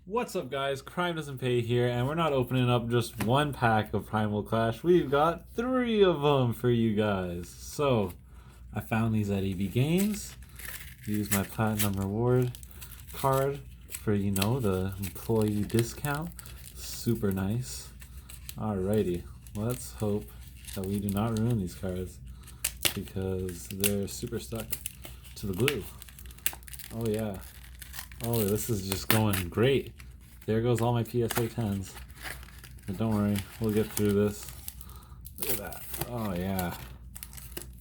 What's up, guys? Crime Doesn't Pay here, and we're not opening up just one pack of Primal Clash. We've got 3 of them for you guys. So, I found these at EB Games. Use my Platinum Reward card for, the employee discount. Super nice. Alrighty, let's hope that we do not ruin these cards because they're super stuck to the glue. Oh yeah. Oh, this is just going great. There goes all my PSA 10s. But don't worry, we'll get through this. Look at that. Oh yeah.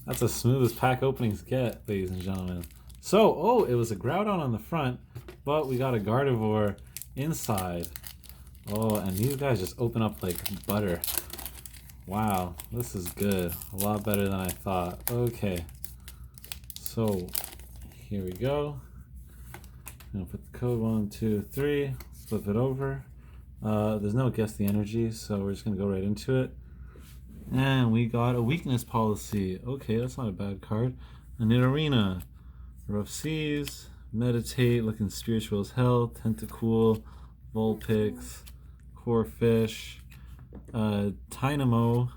That's as smooth as pack openings get, ladies and gentlemen. So, it was a Groudon on the front, but we got a Gardevoir inside. Oh, and these guys just open up like butter. Wow, this is good. A lot better than I thought. Okay. So, here we go. I'm gonna put the code 1, 2, 3, flip it over. There's no guess the energy, so we're just gonna go right into it. And we got a weakness policy. Okay, that's not a bad card. A Nidorina, Rough Seas, Meditate, looking spiritual as hell, Tentacool, Vulpix, Corphish, Dynamo,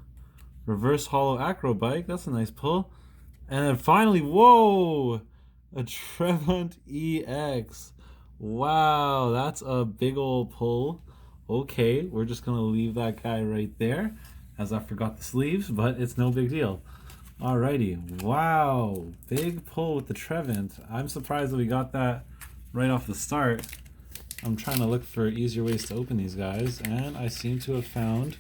Reverse Hollow Acrobike, that's a nice pull. And then finally, whoa! A Trevant EX. Wow, that's a big old pull. Okay, we're just gonna leave that guy right there as I forgot the sleeves, but it's no big deal. Alrighty, wow, big pull with the Trevant. I'm surprised that we got that right off the start. I'm trying to look for easier ways to open these guys, and I seem to have found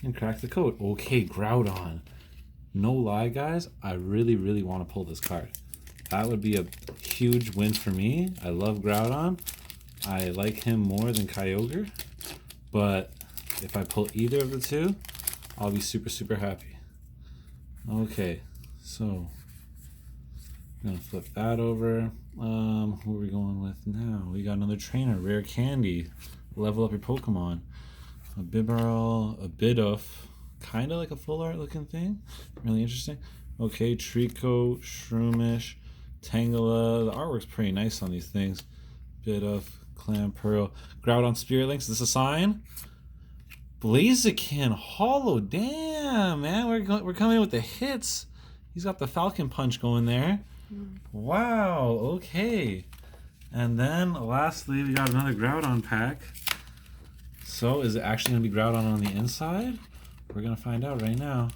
and cracked the code. Okay, Groudon. No lie, guys, I really want to pull this card. That would be a huge win for me. I love Groudon. I like him more than Kyogre. But if I pull either of the two, I'll be super happy. Okay, so I'm gonna flip that over. Who are we going with now? We got another trainer, Rare Candy. Level up your Pokemon. A Bibarel, a Bidoof. Kind of like a full art looking thing. Really interesting. Okay, Trico, Shroomish, Tangela. The artwork's pretty nice on these things. Bidoof, Clamperl, Groudon Spirit Links. Is this a sign? Blaziken Hollow. Damn, man, we're coming in with the hits. He's got the Falcon Punch going there. Wow. Okay. And then lastly, we got another Groudon pack. So is it actually gonna be Groudon on the inside? We're gonna find out right now.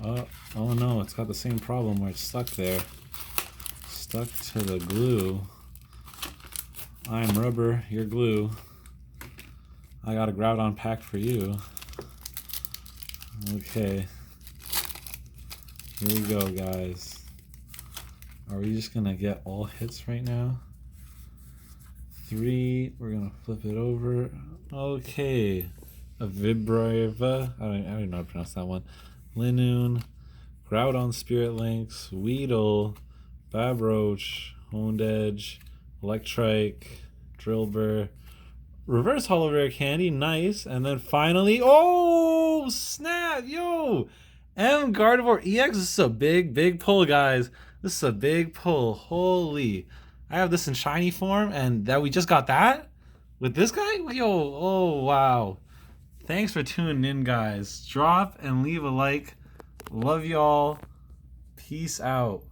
Oh no, it's got the same problem where it's stuck there. Stuck to the glue. I'm rubber, you're glue. I got a Groudon pack for you. Okay. Here we go, guys. Are we just gonna get all hits right now? 3, we're gonna flip it over. Okay. A Vibrava, I don't know how to pronounce that one. Linoon, Groudon Spirit Links, Weedle, Babroach, Honedge, Electrike, Drillbur, Reverse Hollow Rare Candy, nice. And then finally, oh snap, yo! M Gardevoir EX, this is a big pull, guys. This is a big pull, holy. I have this in shiny form, and that we just got that? With this guy? Yo, oh wow. Thanks for tuning in, guys. Drop and leave a like. Love y'all. Peace out.